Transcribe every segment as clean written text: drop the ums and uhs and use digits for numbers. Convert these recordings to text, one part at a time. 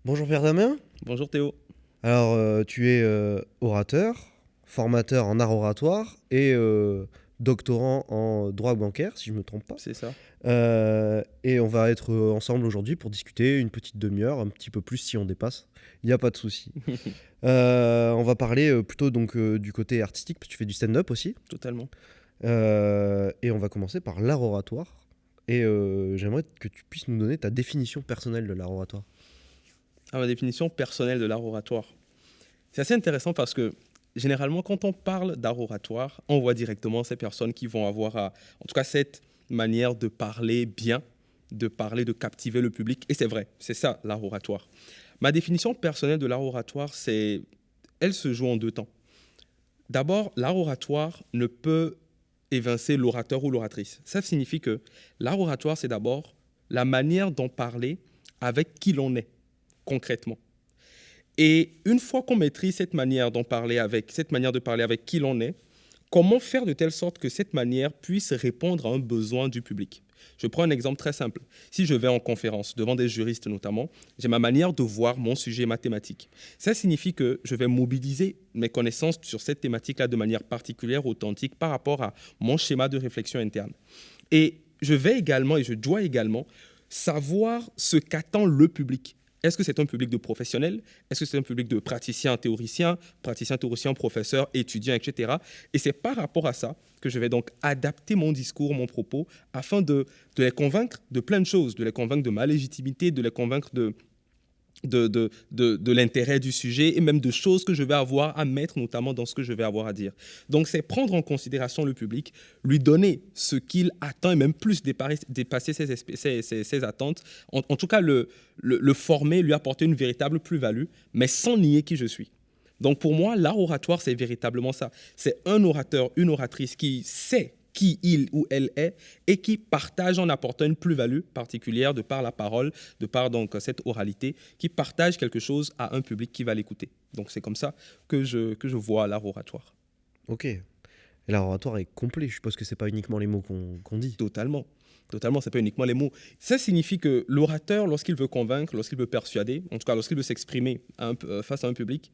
Bonjour Pierre Damien. Bonjour Théo. Alors, tu es orateur, formateur en art oratoire et doctorant en droit bancaire, si je ne me trompe pas. C'est ça. Et on va être ensemble aujourd'hui pour discuter une petite demi-heure, un petit peu plus si on dépasse. Il n'y a pas de souci. On va parler plutôt donc du côté artistique, parce que tu fais du stand-up aussi. Totalement. Et on va commencer par l'art oratoire. Et j'aimerais que tu puisses nous donner ta définition personnelle de l'art oratoire. À ma définition personnelle de l'art oratoire. C'est assez intéressant parce que généralement, quand on parle d'art oratoire, on voit directement ces personnes qui vont avoir, en tout cas, cette manière de parler bien, de parler, de captiver le public. Et c'est vrai, c'est ça l'art oratoire. Ma définition personnelle de l'art oratoire, elle se joue en deux temps. D'abord, l'art oratoire ne peut évincer l'orateur ou l'oratrice. Ça signifie que l'art oratoire, c'est d'abord la manière d'en parler avec qui l'on est, concrètement. Et une fois qu'on maîtrise cette manière de parler avec qui l'on est, comment faire de telle sorte que cette manière puisse répondre à un besoin du public? Je prends un exemple très simple. Si je vais en conférence, devant des juristes notamment, j'ai ma manière de voir mon sujet mathématique. Ça signifie que je vais mobiliser mes connaissances sur cette thématique-là de manière particulière, authentique, par rapport à mon schéma de réflexion interne. Et je vais également, et je dois également, savoir ce qu'attend le public. Est-ce que c'est un public de professionnels? Est-ce que c'est un public de praticiens théoriciens, professeurs, étudiants, etc. Et c'est par rapport à ça que je vais donc adapter mon discours, mon propos, afin de les convaincre de plein de choses, de les convaincre de ma légitimité, de les convaincre de l'intérêt du sujet et même de choses que je vais avoir à mettre, notamment dans ce que je vais avoir à dire. Donc, c'est prendre en considération le public, lui donner ce qu'il attend et même plus dépasser ses attentes. En tout cas, le former, lui apporter une véritable plus-value, mais sans nier qui je suis. Donc, pour moi, l'art oratoire, c'est véritablement ça. C'est un orateur, une oratrice qui sait qui il ou elle est et qui partage en apportant une plus-value particulière de par la parole, de par donc cette oralité, qui partage quelque chose à un public qui va l'écouter. Donc c'est comme ça que je vois l'art oratoire. Ok. Et l'art oratoire est complet. Je suppose que c'est pas uniquement les mots qu'on dit. Totalement. Totalement, c'est pas uniquement les mots. Ça signifie que l'orateur, lorsqu'il veut convaincre, lorsqu'il veut persuader, en tout cas lorsqu'il veut s'exprimer face à un public,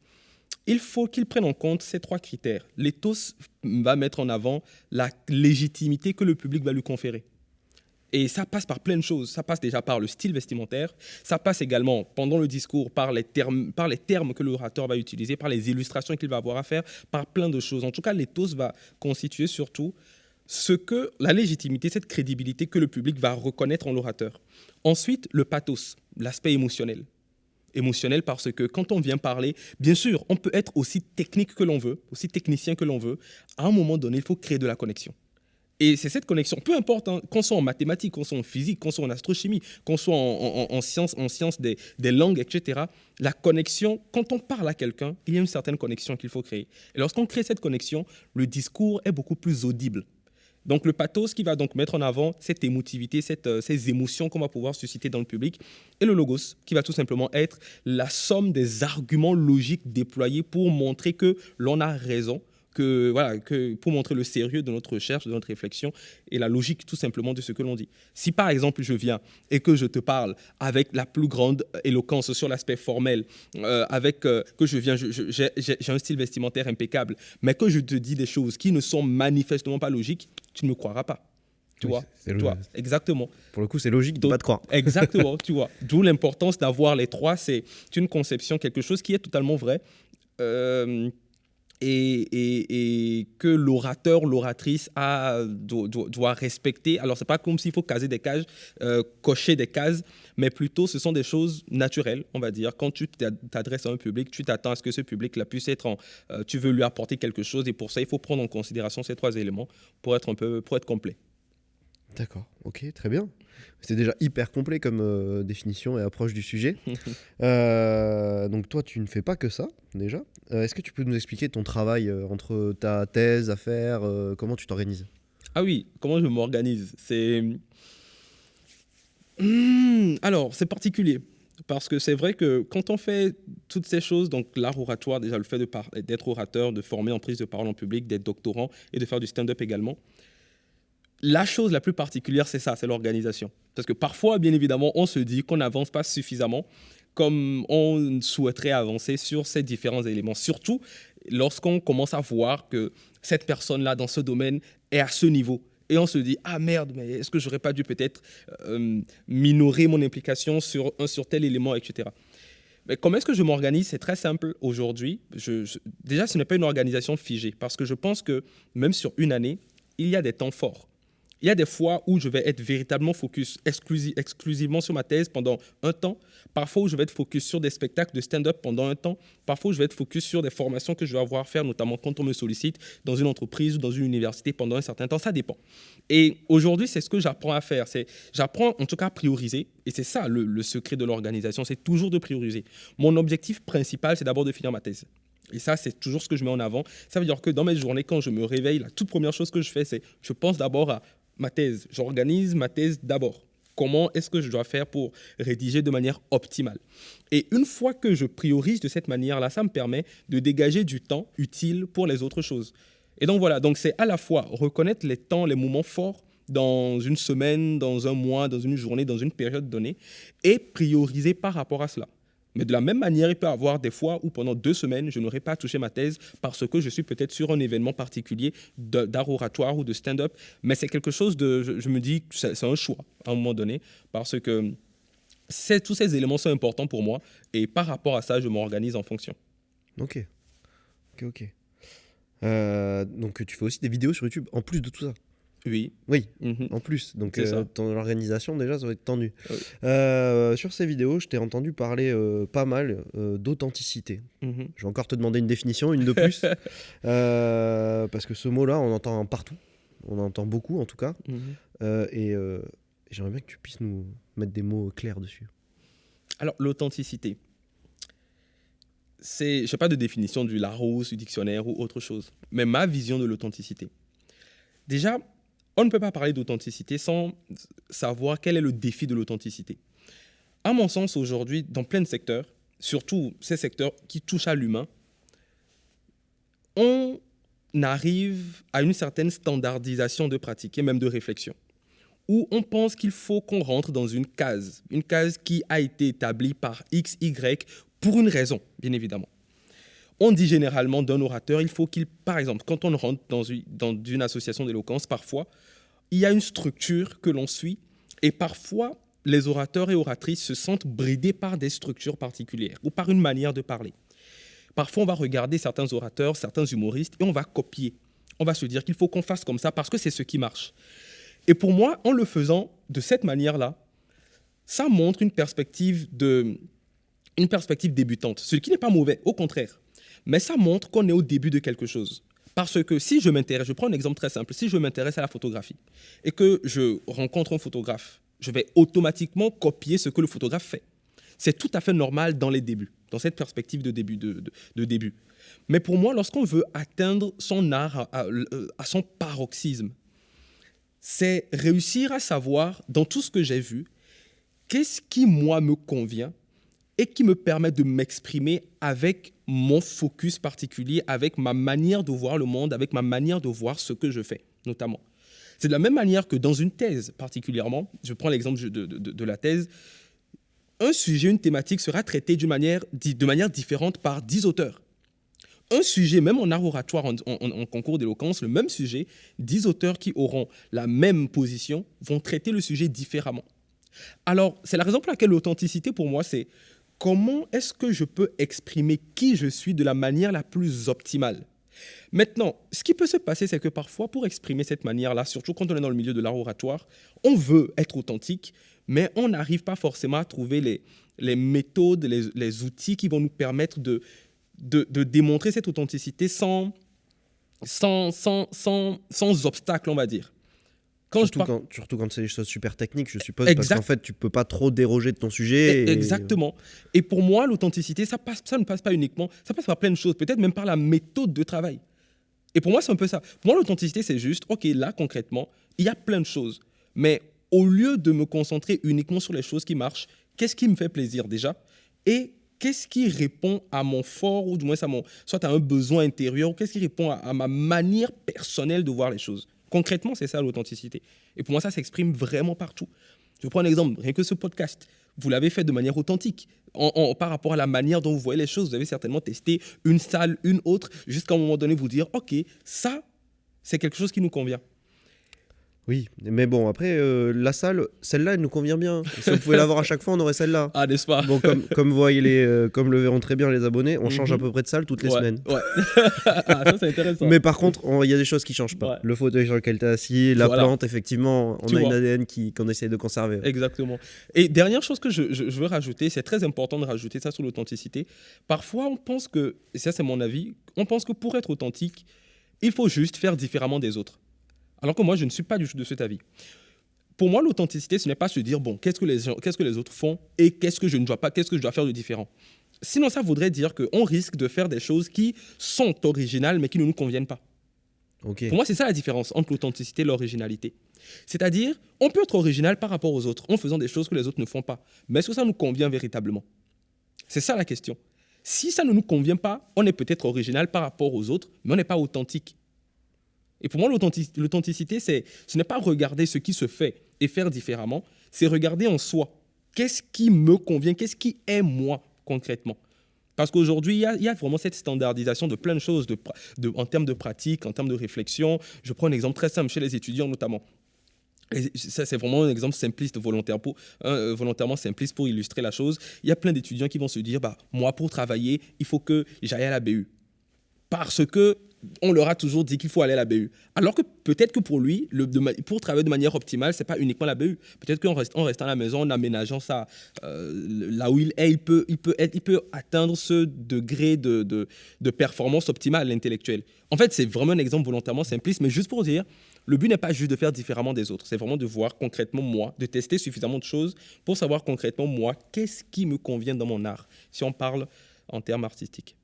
il faut qu'il prenne en compte ces trois critères. L'éthos va mettre en avant la légitimité que le public va lui conférer. Et ça passe par plein de choses. Ça passe déjà par le style vestimentaire. Ça passe également, pendant le discours, par les termes que l'orateur va utiliser, par les illustrations qu'il va avoir à faire, par plein de choses. En tout cas, l'éthos va constituer surtout la légitimité, cette crédibilité que le public va reconnaître en l'orateur. Ensuite, le pathos, l'aspect émotionnel. Émotionnel parce que quand on vient parler, bien sûr, on peut être aussi technique que l'on veut, aussi technicien que l'on veut. À un moment donné, il faut créer de la connexion. Et c'est cette connexion, peu importe, hein, qu'on soit en mathématiques, qu'on soit en physique, qu'on soit en astrochimie, qu'on soit en sciences des langues, etc. La connexion, quand on parle à quelqu'un, il y a une certaine connexion qu'il faut créer. Et lorsqu'on crée cette connexion, le discours est beaucoup plus audible. Donc le pathos qui va donc mettre en avant cette émotivité, ces émotions qu'on va pouvoir susciter dans le public, et le logos qui va tout simplement être la somme des arguments logiques déployés pour montrer que l'on a raison, pour montrer le sérieux de notre recherche, de notre réflexion et la logique tout simplement de ce que l'on dit. Si par exemple je viens et que je te parle avec la plus grande éloquence sur l'aspect formel, que j'ai un style vestimentaire impeccable, mais que je te dis des choses qui ne sont manifestement pas logiques, tu ne me croiras pas. Tu vois, exactement. Pour le coup, c'est logique de ne pas te croire. Exactement, tu vois. D'où l'importance d'avoir les trois. C'est une conception, quelque chose qui est totalement vrai. Et que l'orateur, l'oratrice doit respecter. Alors, ce n'est pas comme s'il faut caser des cases, cocher des cases, mais plutôt ce sont des choses naturelles, on va dire. Quand tu t'adresses à un public, tu t'attends à ce que ce public-là puisse être tu veux lui apporter quelque chose, et pour ça, il faut prendre en considération ces trois éléments pour être complet. D'accord, ok, très bien. C'était déjà hyper complet comme définition et approche du sujet. Donc toi, tu ne fais pas que ça, déjà. Est-ce que tu peux nous expliquer ton travail entre ta thèse à faire, comment tu t'organises? Ah oui, comment je m'organise? Alors, c'est particulier. Parce que c'est vrai que quand on fait toutes ces choses, donc l'art oratoire, déjà le fait d'être orateur, de former en prise de parole en public, d'être doctorant et de faire du stand-up également, la chose la plus particulière, c'est ça, c'est l'organisation. Parce que parfois, bien évidemment, on se dit qu'on n'avance pas suffisamment comme on souhaiterait avancer sur ces différents éléments. Surtout lorsqu'on commence à voir que cette personne-là, dans ce domaine, est à ce niveau. Et on se dit, ah merde, mais est-ce que j'aurais pas dû peut-être minorer mon implication sur tel élément, etc. Mais comment est-ce que je m'organise? C'est très simple aujourd'hui. Déjà, ce n'est pas une organisation figée parce que je pense que même sur une année, il y a des temps forts. Il y a des fois où je vais être véritablement focus exclusivement sur ma thèse pendant un temps. Parfois où je vais être focus sur des spectacles de stand-up pendant un temps. Parfois où je vais être focus sur des formations que je vais avoir à faire, notamment quand on me sollicite dans une entreprise ou dans une université pendant un certain temps. Ça dépend. Et aujourd'hui, c'est ce que j'apprends à faire. J'apprends en tout cas à prioriser. Et c'est ça le secret de l'organisation, c'est toujours de prioriser. Mon objectif principal, c'est d'abord de finir ma thèse. Et ça, c'est toujours ce que je mets en avant. Ça veut dire que dans mes journées, quand je me réveille, la toute première chose que je fais, c'est je pense d'abord à ma thèse. J'organise ma thèse d'abord. Comment est-ce que je dois faire pour rédiger de manière optimale? Et une fois que je priorise de cette manière-là, ça me permet de dégager du temps utile pour les autres choses. Et donc voilà, donc c'est à la fois reconnaître les temps, les moments forts dans une semaine, dans un mois, dans une journée, dans une période donnée, et prioriser par rapport à cela. Mais de la même manière, il peut y avoir des fois où pendant 2 semaines, je n'aurai pas touché ma thèse parce que je suis peut-être sur un événement particulier d'art oratoire ou de stand-up. Mais c'est quelque chose je me dis, c'est un choix à un moment donné parce que tous ces éléments sont importants pour moi et par rapport à ça, je m'organise en fonction. Ok. Donc tu fais aussi des vidéos sur YouTube en plus de tout ça? Oui. Oui, Mhm. en plus. Donc C'est ça. ton organisation déjà, ça va être tendu. Oui. Sur ces vidéos, je t'ai entendu parler pas mal d'authenticité. Mhm. Je vais encore te demander une définition, une de plus. Parce que ce mot-là, on entend partout. On en entend beaucoup en tout cas. Mhm. Et j'aimerais bien que tu puisses nous mettre des mots clairs dessus. Alors, l'authenticité. Je n'ai pas de définition du Larousse, du dictionnaire ou autre chose. Mais ma vision de l'authenticité. Déjà, on ne peut pas parler d'authenticité sans savoir quel est le défi de l'authenticité. À mon sens, aujourd'hui, dans plein de secteurs, surtout ces secteurs qui touchent à l'humain, on arrive à une certaine standardisation de pratique et même de réflexion, où on pense qu'il faut qu'on rentre dans une case qui a été établie par X, Y, pour une raison, bien évidemment. On dit généralement d'un orateur, il faut qu'il, par exemple, quand on rentre dans une association d'éloquence, parfois, il y a une structure que l'on suit et parfois, les orateurs et oratrices se sentent bridés par des structures particulières ou par une manière de parler. Parfois, on va regarder certains orateurs, certains humoristes et on va copier. On va se dire qu'il faut qu'on fasse comme ça parce que c'est ce qui marche. Et pour moi, en le faisant de cette manière-là, ça montre une perspective débutante, ce qui n'est pas mauvais, au contraire. Mais ça montre qu'on est au début de quelque chose. Parce que si je m'intéresse, je prends un exemple très simple, si je m'intéresse à la photographie et que je rencontre un photographe, je vais automatiquement copier ce que le photographe fait. C'est tout à fait normal dans les débuts, dans cette perspective de début. Mais pour moi, lorsqu'on veut atteindre son art à son paroxysme, c'est réussir à savoir, dans tout ce que j'ai vu, qu'est-ce qui, moi, me convient et qui me permet de m'exprimer avec mon focus particulier, avec ma manière de voir le monde, avec ma manière de voir ce que je fais, notamment. C'est de la même manière que dans une thèse, particulièrement, je prends l'exemple de la thèse, un sujet, une thématique sera traité de manière différente par 10 auteurs. Un sujet, même en art oratoire, en concours d'éloquence, le même sujet, 10 auteurs qui auront la même position vont traiter le sujet différemment. Alors, c'est la raison pour laquelle l'authenticité, pour moi, c'est comment est-ce que je peux exprimer qui je suis de la manière la plus optimale. Maintenant, ce qui peut se passer, c'est que parfois, pour exprimer cette manière-là, surtout quand on est dans le milieu de l'art oratoire, on veut être authentique, mais on n'arrive pas forcément à trouver les méthodes, les outils qui vont nous permettre de démontrer cette authenticité sans obstacle, on va dire. Surtout quand c'est des choses super techniques, je suppose, Exact. parce qu'en fait, tu peux pas trop déroger de ton sujet. Exactement. Et pour moi, l'authenticité, ça ne passe pas uniquement, ça passe par plein de choses, peut-être même par la méthode de travail. Et pour moi, c'est un peu ça. Pour moi, l'authenticité, c'est juste, OK, là, concrètement, il y a plein de choses. Mais au lieu de me concentrer uniquement sur les choses qui marchent, qu'est-ce qui me fait plaisir déjà? Et qu'est-ce qui répond à mon fort, ou du moins soit à un besoin intérieur, ou qu'est-ce qui répond à ma manière personnelle de voir les choses? Concrètement, c'est ça l'authenticité. Et pour moi, ça s'exprime vraiment partout. Je prends un exemple, rien que ce podcast. Vous l'avez fait de manière authentique. Par rapport à la manière dont vous voyez les choses, vous avez certainement testé une salle, une autre, jusqu'à un moment donné vous dire, OK, ça, c'est quelque chose qui nous convient. Oui, mais bon, après, la salle, celle-là, elle nous convient bien. Si on pouvait l'avoir à chaque fois, on aurait celle-là. Ah, n'est-ce pas? Bon, comme le verront très bien les abonnés, on change à peu près de salle toutes les semaines. Ouais. Ah, ça, c'est intéressant. Mais par contre, il y a des choses qui ne changent pas. Ouais. Le fauteuil sur lequel tu es assis, la plante, effectivement, on Tu a une vois. ADN qu'on essaye de conserver. Exactement. Et dernière chose que je veux rajouter, c'est très important de rajouter ça sur l'authenticité. Parfois, on pense que, et ça c'est mon avis, on pense que pour être authentique, il faut juste faire différemment des autres. Alors que moi, je ne suis pas du tout de cet avis. Pour moi, l'authenticité, ce n'est pas se dire, bon, qu'est-ce que les autres font et qu'est-ce que je ne dois pas, qu'est-ce que je dois faire de différent. Sinon, ça voudrait dire qu'on risque de faire des choses qui sont originales, mais qui ne nous conviennent pas. Okay. Pour moi, c'est ça la différence entre l'authenticité et l'originalité. C'est-à-dire, on peut être original par rapport aux autres en faisant des choses que les autres ne font pas. Mais est-ce que ça nous convient véritablement? C'est ça la question. Si ça ne nous convient pas, on est peut-être original par rapport aux autres, mais on n'est pas authentique. Et pour moi, l'authenticité, ce n'est pas regarder ce qui se fait et faire différemment, c'est regarder en soi. Qu'est-ce qui me convient? Qu'est-ce qui est moi concrètement? Parce qu'aujourd'hui, il y a vraiment cette standardisation de plein de choses en termes de pratique, en termes de réflexion. Je prends un exemple très simple chez les étudiants notamment. Et ça, c'est vraiment un exemple simpliste, volontairement simpliste pour illustrer la chose. Il y a plein d'étudiants qui vont se dire, moi, pour travailler, il faut que j'aille à la BU. Parce que on leur a toujours dit qu'il faut aller à la BU. Alors que peut-être que pour lui, pour travailler de manière optimale, ce n'est pas uniquement la BU. Peut-être qu'en restant à la maison, en aménageant ça là où il est, il peut atteindre ce degré de performance optimale intellectuelle. En fait, c'est vraiment un exemple volontairement simpliste, mais juste pour dire, le but n'est pas juste de faire différemment des autres. C'est vraiment de voir concrètement moi, de tester suffisamment de choses pour savoir concrètement moi, qu'est-ce qui me convient dans mon art, si on parle en termes artistiques.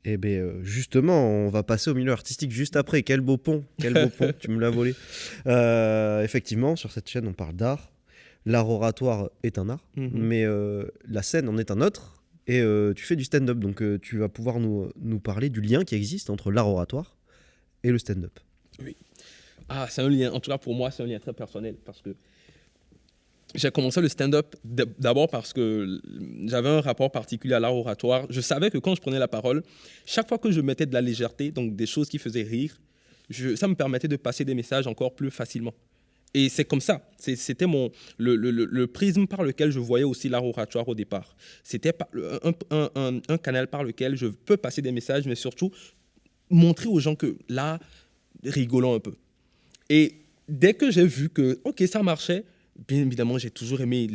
Eh bien, justement, on va passer au milieu artistique juste après. Quel beau pont, tu me l'as volé. Effectivement, sur cette chaîne, on parle d'art. L'art oratoire est un art, mais la scène en est un autre. Et tu fais du stand-up, donc tu vas pouvoir nous parler du lien qui existe entre l'art oratoire et le stand-up. Oui. Ah, c'est un lien, en tout cas pour moi, c'est un lien très personnel, parce que j'ai commencé le stand-up d'abord parce que j'avais un rapport particulier à l'art oratoire. Je savais que quand je prenais la parole, chaque fois que je mettais de la légèreté, donc des choses qui faisaient rire, ça me permettait de passer des messages encore plus facilement. Et c'est comme ça. C'était le prisme par lequel je voyais aussi l'art oratoire au départ. C'était un canal par lequel je peux passer des messages, mais surtout montrer aux gens que là, rigolons un peu. Et dès que j'ai vu que, OK, ça marchait, bien évidemment, j'ai toujours aimé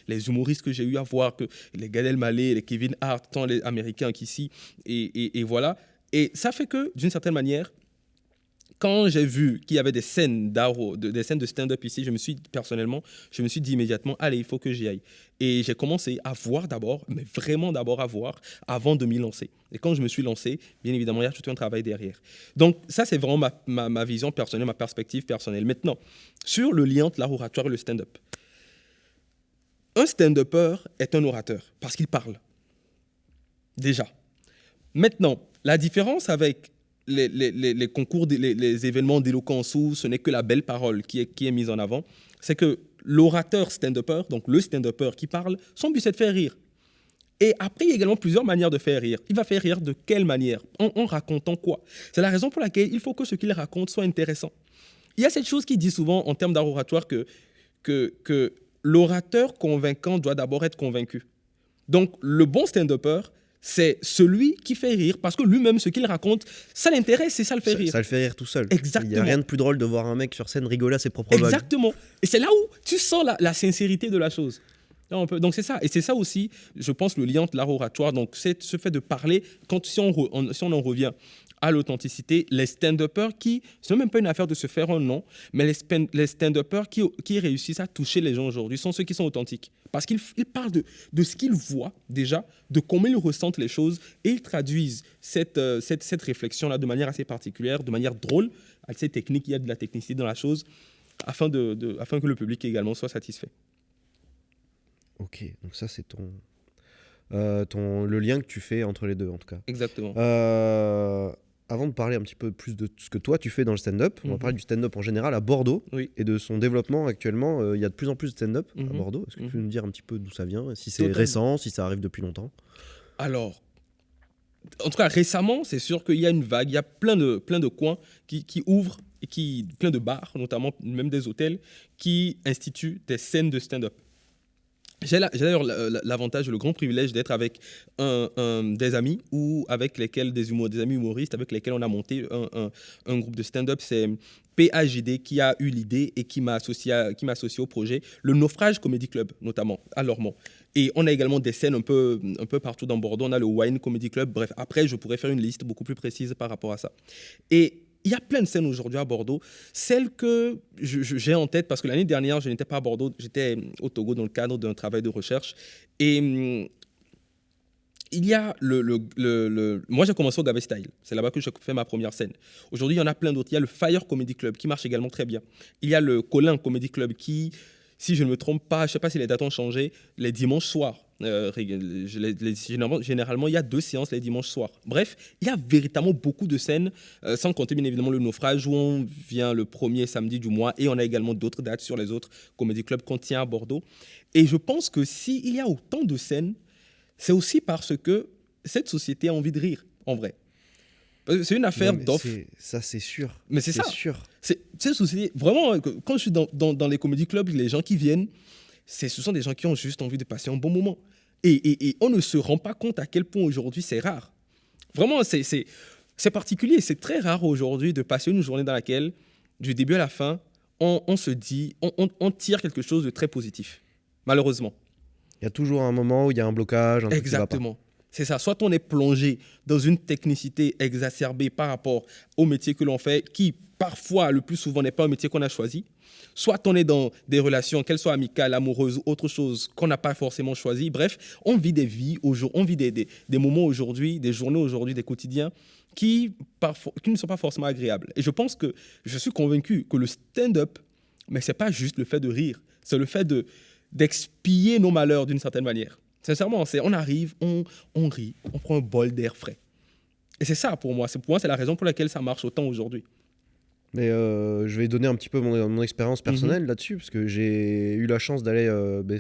les humoristes que j'ai eu à voir, que les Gad Elmaleh, les Kevin Hart, tant les Américains qu'ici, et voilà. Et ça fait que, d'une certaine manière, quand j'ai vu qu'il y avait des scènes des scènes de stand-up ici, je me suis dit immédiatement, allez, il faut que j'y aille. Et j'ai commencé à voir d'abord, mais vraiment d'abord à voir, avant de m'y lancer. Et quand je me suis lancé, bien évidemment, il y a tout un travail derrière. Donc ça, c'est vraiment ma vision personnelle, ma perspective personnelle. Maintenant, sur le lien entre l'art oratoire et le stand-up. Un stand-upper est un orateur, parce qu'il parle. Déjà. Maintenant, la différence avec les concours, les événements d'éloquence où ce n'est que la belle parole qui est mise en avant, c'est que l'orateur stand-upper, donc le stand-upper qui parle, son but c'est de faire rire. Et après, il y a également plusieurs manières de faire rire. Il va faire rire de quelle manière? En racontant quoi? C'est la raison pour laquelle il faut que ce qu'il raconte soit intéressant. Il y a cette chose qui dit souvent en termes d'art oratoire que l'orateur convaincant doit d'abord être convaincu. Donc, le bon stand-upper, c'est celui qui fait rire parce que lui-même, ce qu'il raconte, ça l'intéresse et ça le fait rire. Ça le fait rire tout seul. Exactement. Il n'y a rien de plus drôle de voir un mec sur scène rigoler à ses propres blagues. Exactement. Et c'est là où tu sens la sincérité de la chose. Donc c'est ça. Et c'est ça aussi, je pense, le lien entre l'art oratoire. Donc c'est ce fait de parler, si on en revient à l'authenticité, les stand-uppers ce n'est même pas une affaire de se faire un nom, mais les stand-uppers qui réussissent à toucher les gens aujourd'hui sont ceux qui sont authentiques. Parce qu'ils parlent de ce qu'ils voient déjà, de comment ils ressentent les choses, et ils traduisent cette réflexion-là de manière assez particulière, de manière drôle, assez technique, il y a de la technicité dans la chose, afin que le public également soit satisfait. Ok, donc ça c'est le lien que tu fais entre les deux en tout cas. Exactement. avant de parler un petit peu plus de ce que toi tu fais dans le stand-up, on va parler du stand-up en général à Bordeaux Oui. et de son développement actuellement. Il y a de plus en plus de stand-up à Mhm. Bordeaux. Est-ce que tu peux Mhm. nous dire un petit peu d'où ça vient, si c'est Totalement. récent, si ça arrive depuis longtemps? Alors, en tout cas, récemment, c'est sûr qu'il y a une vague, il y a plein de coins qui ouvrent, et plein de bars, notamment même des hôtels, qui instituent des scènes de stand-up. J'ai d'ailleurs l'avantage, le grand privilège d'être avec des amis ou avec lesquels des amis humoristes avec lesquels on a monté un groupe de stand-up. C'est PAJD qui a eu l'idée et qui m'a associé au projet. Le Naufrage Comedy Club, notamment, à Lormont. Et on a également des scènes un peu partout dans Bordeaux. On a le Wine Comedy Club. Bref, après, je pourrais faire une liste beaucoup plus précise par rapport à ça. Et il y a plein de scènes aujourd'hui à Bordeaux. Celle que j'ai en tête, parce que l'année dernière, je n'étais pas à Bordeaux, j'étais au Togo dans le cadre d'un travail de recherche. Et il y a moi, j'ai commencé au Gavé Style. C'est là-bas que j'ai fait ma première scène. Aujourd'hui, il y en a plein d'autres. Il y a le Fire Comedy Club qui marche également très bien. Il y a le Colin Comedy Club qui, si je ne me trompe pas, je ne sais pas si les dates ont changé, les dimanches soirs. Généralement, il y a 2 séances les dimanches soirs. Bref, il y a véritablement beaucoup de scènes, sans compter bien évidemment le Naufrage où on vient le premier samedi du mois, et on a également d'autres dates sur les autres comédie clubs qu'on tient à Bordeaux. Et je pense que s'il y a autant de scènes, c'est aussi parce que cette société a envie de rire, en vrai. C'est une affaire Non, mais d'offre. ça, c'est sûr. Mais c'est ça. sûr. C'est une société, vraiment, quand je suis dans les comédie clubs, les gens qui viennent, ce sont des gens qui ont juste envie de passer un bon moment. Et on ne se rend pas compte à quel point aujourd'hui c'est rare. Vraiment, c'est particulier. C'est très rare aujourd'hui de passer une journée dans laquelle, du début à la fin, on se dit, on tire quelque chose de très positif. Malheureusement. Il y a toujours un moment où il y a un blocage, un truc qui va pas. Exactement. C'est ça. Soit on est plongé dans une technicité exacerbée par rapport au métier que l'on fait, qui parfois, le plus souvent, n'est pas un métier qu'on a choisi. Soit on est dans des relations, qu'elles soient amicales, amoureuses ou autre chose qu'on n'a pas forcément choisi. Bref, on vit des vies, on vit des moments aujourd'hui, des journées aujourd'hui, des quotidiens qui ne sont pas forcément agréables. Et je pense que, je suis convaincu que le stand-up, mais ce n'est pas juste le fait de rire, c'est le fait d'expier nos malheurs d'une certaine manière. Sincèrement, on arrive, on rit, on prend un bol d'air frais. Et c'est ça pour moi. Pour moi, c'est la raison pour laquelle ça marche autant aujourd'hui. Mais je vais donner un petit peu mon expérience personnelle là-dessus, parce que j'ai eu la chance d'aller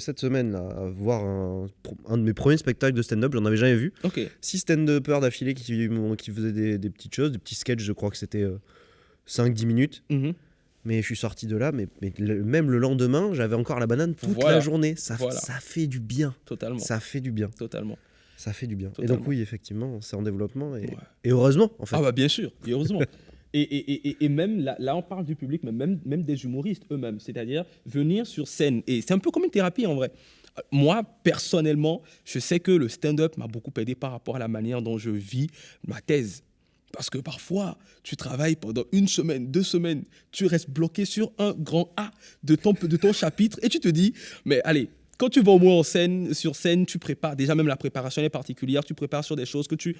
cette semaine là, voir un de mes premiers spectacles de stand-up. J'en avais jamais vu. Ok. 6 stand-uppers d'affilée qui faisaient des petites choses, des petits sketchs. Je crois que c'était 5-10 minutes. Mais je suis sorti de là, même le lendemain, j'avais encore la banane toute la journée. Ça fait du bien. Totalement. Ça fait du bien. Totalement. Ça fait du bien. Totalement. Et donc oui, effectivement, c'est en développement. Et heureusement, en fait. Ah bah bien sûr, et heureusement. Et même là, on parle du public, mais même des humoristes eux-mêmes. C'est-à-dire venir sur scène. Et c'est un peu comme une thérapie, en vrai. Moi, personnellement, je sais que le stand-up m'a beaucoup aidé par rapport à la manière dont je vis ma thèse. Parce que parfois, tu travailles pendant 1 semaine, 2 semaines, tu restes bloqué sur un grand A de ton chapitre et tu te dis, mais allez, quand tu vas au moins sur scène, tu prépares, déjà même la préparation est particulière, tu prépares sur des choses que tu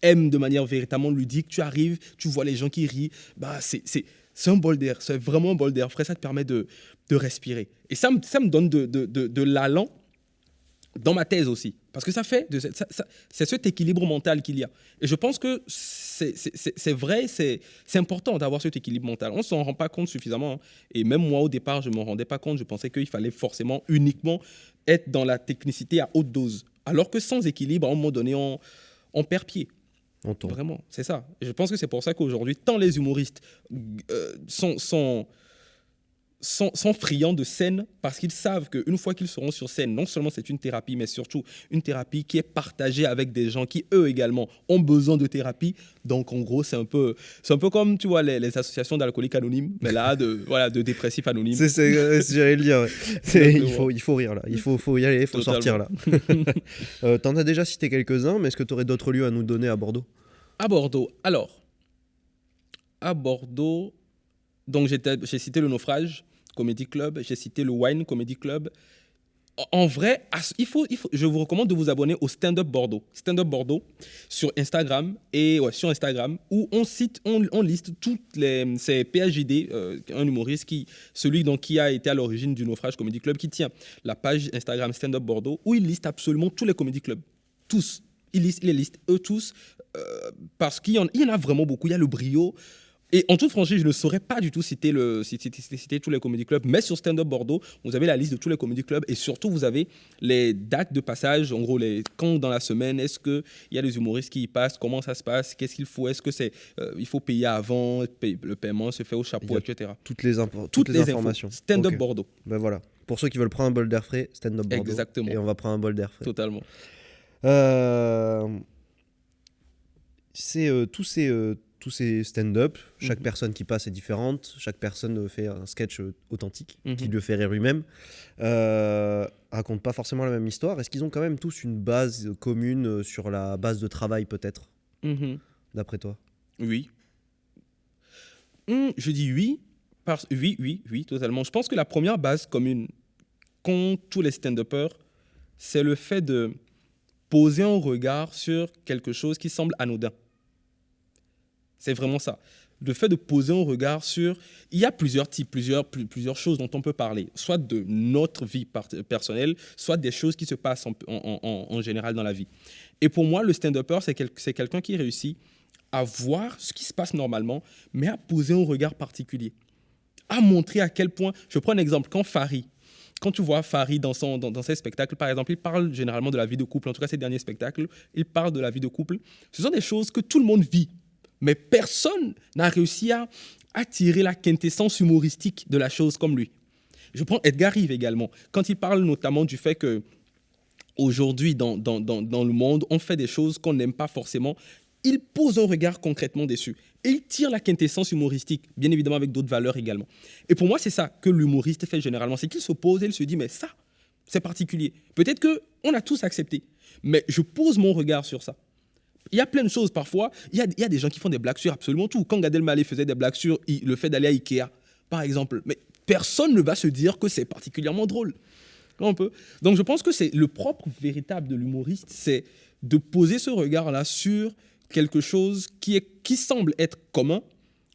aimes de manière véritablement ludique, tu arrives, tu vois les gens qui rient, bah c'est un bol d'air, c'est vraiment un bol d'air frais, ça te permet de respirer. Et ça me donne de l'allant dans ma thèse aussi. Parce que c'est cet équilibre mental qu'il y a. Et je pense que c'est vrai, c'est important d'avoir cet équilibre mental. On ne s'en rend pas compte suffisamment. Hein. Et même moi, au départ, je ne m'en rendais pas compte. Je pensais qu'il fallait forcément uniquement être dans la technicité à haute dose. Alors que sans équilibre, à un moment donné, on perd pied. Vraiment, c'est ça. Et je pense que c'est pour ça qu'aujourd'hui, tant les humoristes sont friands de scène, parce qu'ils savent qu'une fois qu'ils seront sur scène, non seulement c'est une thérapie, mais surtout une thérapie qui est partagée avec des gens qui, eux également, ont besoin de thérapie. Donc, en gros, c'est un peu comme, tu vois, les associations d'alcooliques anonymes, mais là, de dépressifs anonymes. J'allais le dire. Ouais. Il faut rire, là. Il faut y aller, il faut sortir, là. T'en as déjà cité quelques-uns, mais est-ce que tu aurais d'autres lieux à nous donner à Bordeaux ? À Bordeaux. Alors, à Bordeaux, donc j'ai cité le Naufrage Comedy Club, j'ai cité le Wine Comedy Club. En vrai, je vous recommande de vous abonner au Stand Up Bordeaux. Stand Up Bordeaux sur Instagram, où on liste c'est PHJD, un humoriste celui qui a été à l'origine du Naufrage Comedy Club, qui tient la page Instagram Stand Up Bordeaux, où il liste absolument tous les comedy clubs. Tous. Il les liste eux tous parce il y en a vraiment beaucoup. Il y a le Brio. Et en toute franchise, je ne saurais pas du tout citer tous les comédie clubs, mais sur Stand Up Bordeaux, vous avez la liste de tous les comédie clubs et surtout, vous avez les dates de passage. En gros, quand dans la semaine, est-ce qu'il y a des humoristes qui y passent, comment ça se passe, qu'est-ce qu'il faut, est-ce que il faut payer avant, le paiement se fait au chapeau, etc. Toutes les informations. Stand Up Bordeaux. Ben voilà. Pour ceux qui veulent prendre un bol d'air frais, Stand Up Bordeaux. Exactement. Et on va prendre un bol d'air frais. Totalement. C'est tous ces stand-up, chaque personne qui passe est différente, chaque personne fait un sketch authentique, qui le fait rire lui-même, raconte pas forcément la même histoire. Est-ce qu'ils ont quand même tous une base commune sur la base de travail peut-être, d'après toi? Oui. Je dis oui, oui, totalement. Je pense que la première base commune qu'ont tous les stand-uppers, c'est le fait de poser un regard sur quelque chose qui semble anodin. C'est vraiment ça. Le fait de poser un regard sur... Il y a plusieurs types, plusieurs choses dont on peut parler. Soit de notre vie personnelle, soit des choses qui se passent en général dans la vie. Et pour moi, le stand-upper, c'est quelqu'un qui réussit à voir ce qui se passe normalement, mais à poser un regard particulier. À montrer à quel point... Je prends un exemple. Quand tu vois Farid dans ses spectacles, par exemple, il parle généralement de la vie de couple. En tout cas, ses derniers spectacles, il parle de la vie de couple. Ce sont des choses que tout le monde vit. Mais personne n'a réussi à tirer la quintessence humoristique de la chose comme lui. Je prends Edgar Rive également. Quand il parle notamment du fait qu'aujourd'hui, dans le monde, on fait des choses qu'on n'aime pas forcément, il pose un regard concrètement dessus. Et il tire la quintessence humoristique, bien évidemment avec d'autres valeurs également. Et pour moi, c'est ça que l'humoriste fait généralement. C'est qu'il se pose et il se dit, mais ça, c'est particulier. Peut-être qu'on a tous accepté, mais je pose mon regard sur ça. Il y a plein de choses parfois. Il y a des gens qui font des blagues sur absolument tout. Quand Gad Elmaleh faisait des blagues sur le fait d'aller à Ikea, par exemple, mais personne ne va se dire que c'est particulièrement drôle. Donc je pense que c'est le propre véritable de l'humoriste, c'est de poser ce regard-là sur quelque chose qui semble être commun,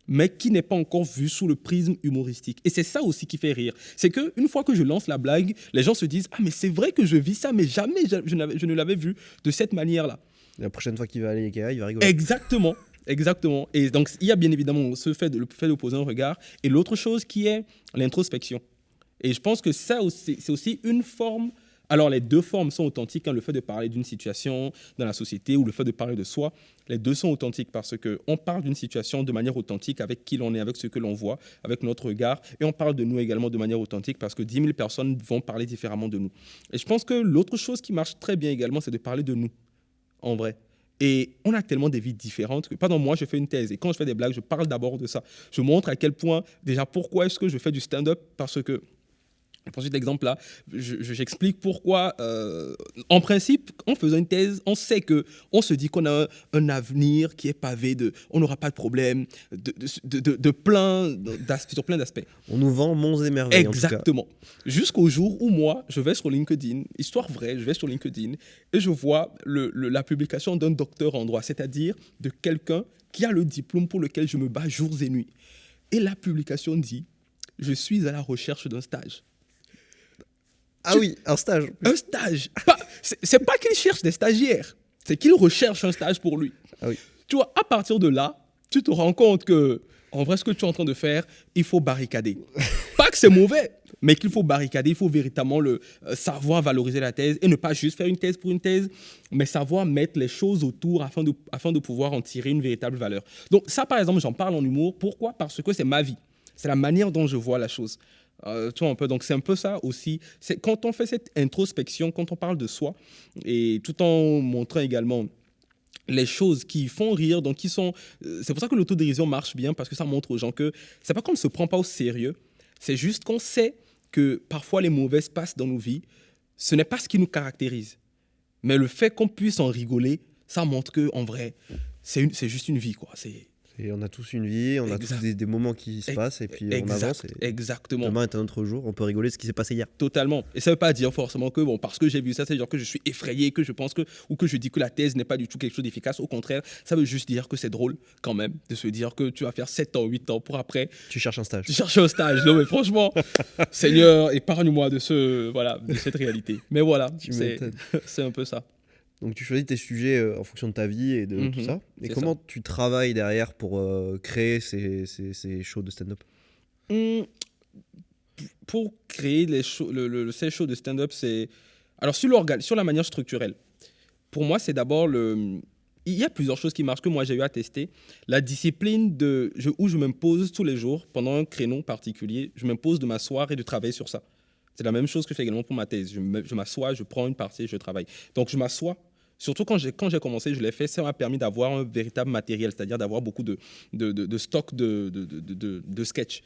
mais qui n'est pas encore vu sous le prisme humoristique. Et c'est ça aussi qui fait rire. C'est qu'une fois que je lance la blague, les gens se disent « Ah, mais c'est vrai que je vis ça, mais jamais je ne l'avais vu de cette manière-là. » La prochaine fois qu'il va aller à Ikea, il va rigoler. Exactement. Et donc, il y a bien évidemment le fait de poser un regard. Et l'autre chose qui est l'introspection. Et je pense que ça aussi, c'est aussi une forme... Alors, les deux formes sont authentiques. Le fait de parler d'une situation dans la société ou le fait de parler de soi, les deux sont authentiques parce qu'on parle d'une situation de manière authentique avec qui l'on est, avec ce que l'on voit, avec notre regard. Et on parle de nous également de manière authentique parce que 10 000 personnes vont parler différemment de nous. Et je pense que l'autre chose qui marche très bien également, c'est de parler de nous. En vrai. Et on a tellement des vies différentes que, pardon, moi, je fais une thèse. Et quand je fais des blagues, je parle d'abord de ça. Je montre à quel point, déjà, pourquoi est-ce que je fais du stand-up? Parce que, je prends cet exemple-là, j'explique pourquoi, en principe, en faisant une thèse, on sait qu'on se dit qu'on a un avenir qui est pavé on n'aura pas de problème, sur plein d'aspects. On nous vend monts et merveilles. Exactement. Jusqu'au jour où moi, je vais sur LinkedIn, histoire vraie, je vais sur LinkedIn et je vois la publication d'un docteur en droit, c'est-à-dire de quelqu'un qui a le diplôme pour lequel je me bats jours et nuits. Et la publication dit « Je suis à la recherche d'un stage ». Ah oui, un stage. Un stage. C'est pas qu'il cherche des stagiaires, c'est qu'il recherche un stage pour lui. Ah oui. Tu vois, à partir de là, tu te rends compte que, en vrai, ce que tu es en train de faire, il faut barricader. Pas que c'est mauvais, mais qu'il faut barricader, il faut véritablement savoir valoriser la thèse et ne pas juste faire une thèse pour une thèse, mais savoir mettre les choses autour afin de pouvoir en tirer une véritable valeur. Donc ça, par exemple, j'en parle en humour. Pourquoi? Parce que c'est ma vie. C'est la manière dont je vois la chose. Tu vois un peu, donc c'est un peu ça aussi. C'est quand on fait cette introspection, quand on parle de soi, et tout en montrant également les choses qui font rire, donc c'est pour ça que l'autodérision marche bien, parce que ça montre aux gens que c'est pas qu'on ne se prend pas au sérieux, c'est juste qu'on sait que parfois les mauvaises passent dans nos vies, ce n'est pas ce qui nous caractérise. Mais le fait qu'on puisse en rigoler, ça montre que en vrai, c'est juste une vie, quoi. Et on a tous une vie, on a tous des moments qui se passent et puis on avance. Exactement. Demain est un autre jour, on peut rigoler de ce qui s'est passé hier. Totalement. Et ça ne veut pas dire forcément que, parce que j'ai vu ça, c'est dire que je suis effrayé, que je pense ou que je dis que la thèse n'est pas du tout quelque chose d'efficace. Au contraire, ça veut juste dire que c'est drôle quand même de se dire que tu vas faire 7 ans, 8 ans pour après. Tu cherches un stage. Non, mais franchement, Seigneur, épargne-moi de cette réalité. Mais voilà, c'est un peu ça. Donc tu choisis tes sujets en fonction de ta vie et de tout ça. Et C'est comment ça. tu travailles derrière pour créer ces shows de stand-up? Hum, pour créer ces shows de stand-up, c'est... Alors, sur la manière structurelle, pour moi, c'est d'abord le... Il y a plusieurs choses qui marchent que moi j'ai eu à tester. La discipline où je m'impose tous les jours, pendant un créneau particulier, je m'impose de m'asseoir et de travailler sur ça. C'est la même chose que je fais également pour ma thèse. Je m'assois, je prends une partie, je travaille. Donc je m'assois. Surtout quand j'ai commencé, je l'ai fait, ça m'a permis d'avoir un véritable matériel, c'est-à-dire d'avoir beaucoup de stock de sketch.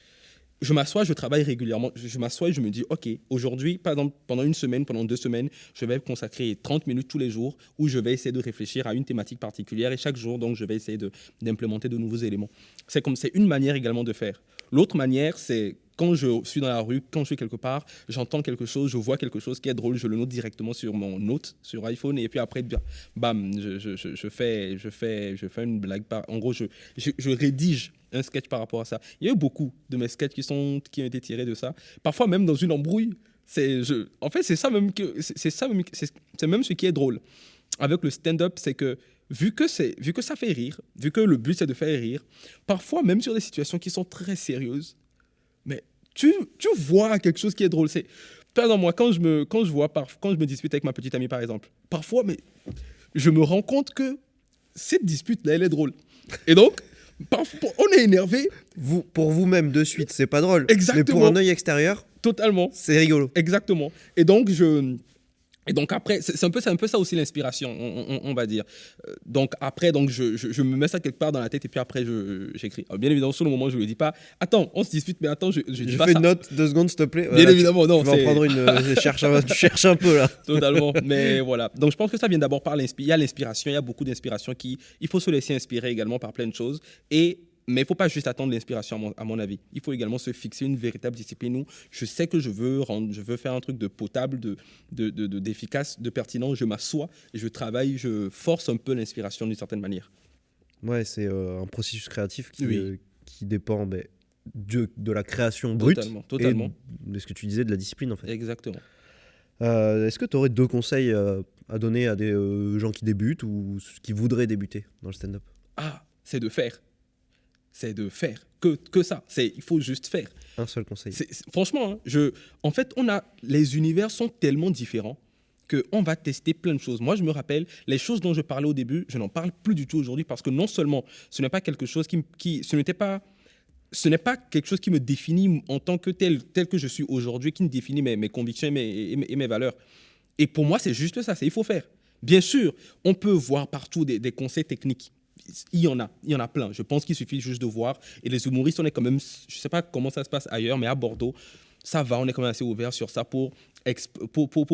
Je m'assois, je travaille régulièrement. Je m'assois et je me dis, OK, aujourd'hui, par exemple, pendant une semaine, pendant 2 semaines, je vais consacrer 30 minutes tous les jours où je vais essayer de réfléchir à une thématique particulière et chaque jour, donc, je vais essayer d'implémenter de nouveaux éléments. C'est une manière également de faire. L'autre manière, c'est quand je suis dans la rue, quand je suis quelque part, j'entends quelque chose, je vois quelque chose qui est drôle, je le note directement sur mon note, sur iPhone, et puis après, bam, je fais une blague. En gros, je rédige un sketch par rapport à ça. Il y a eu beaucoup de mes sketchs qui ont été tirés de ça. Parfois même dans une embrouille. En fait, c'est ça même c'est même ce qui est drôle avec le stand-up, c'est que vu que ça fait rire, vu que le but c'est de faire rire, parfois même sur des situations qui sont très sérieuses, mais tu vois quelque chose qui est drôle. Par exemple, moi, quand je me dispute avec ma petite amie, par exemple, parfois, mais je me rends compte que cette dispute-là, elle est drôle. Et donc, parfois, on est énervé. Pour vous-même, de suite, c'est pas drôle. Exactement. Mais pour un œil extérieur, totalement. C'est rigolo. Exactement. Et donc après, c'est un peu ça aussi l'inspiration, on va dire. Donc après, je me mets ça quelque part dans la tête et puis après, j'écris. Alors, bien évidemment, sur le moment, je ne lui dis pas, attends, on se dispute, mais attends, je dis pas ça. Fais une note, 2 secondes, s'il te plaît. Bien évidemment, non. Tu vas en prendre une. Tu cherches un peu là. Totalement. Mais voilà. Donc je pense que ça vient d'abord par l'inspiration. Il y a l'inspiration, il y a beaucoup d'inspiration il faut se laisser inspirer également par plein de choses. Mais il ne faut pas juste attendre l'inspiration, à mon avis. Il faut également se fixer une véritable discipline où je sais que je veux faire un truc de potable, d'efficace, de pertinent. Je m'assois et je travaille, je force un peu l'inspiration d'une certaine manière. Ouais, c'est un processus créatif qui dépend de la création brute. Totalement. Et de ce que tu disais, de la discipline en fait. Exactement. Est-ce que tu aurais 2 conseils à donner à des gens qui débutent ou qui voudraient débuter dans le stand-up? C'est de faire. C'est de faire. Que ça. Il faut juste faire. Un seul conseil. Franchement, en fait, les univers sont tellement différents qu'on va tester plein de choses. Moi, je me rappelle, les choses dont je parlais au début, je n'en parle plus du tout aujourd'hui parce que non seulement ce n'est pas quelque chose ce n'est pas quelque chose qui me définit en tant que tel que je suis aujourd'hui, qui me définit mes convictions et mes valeurs. Et pour moi, c'est juste ça, il faut faire. Bien sûr, on peut voir partout des conseils techniques. Il y en a plein. Je pense qu'il suffit juste de voir. Et les humoristes, on est quand même, je ne sais pas comment ça se passe ailleurs, mais à Bordeaux, ça va, on est quand même assez ouvert sur ça pour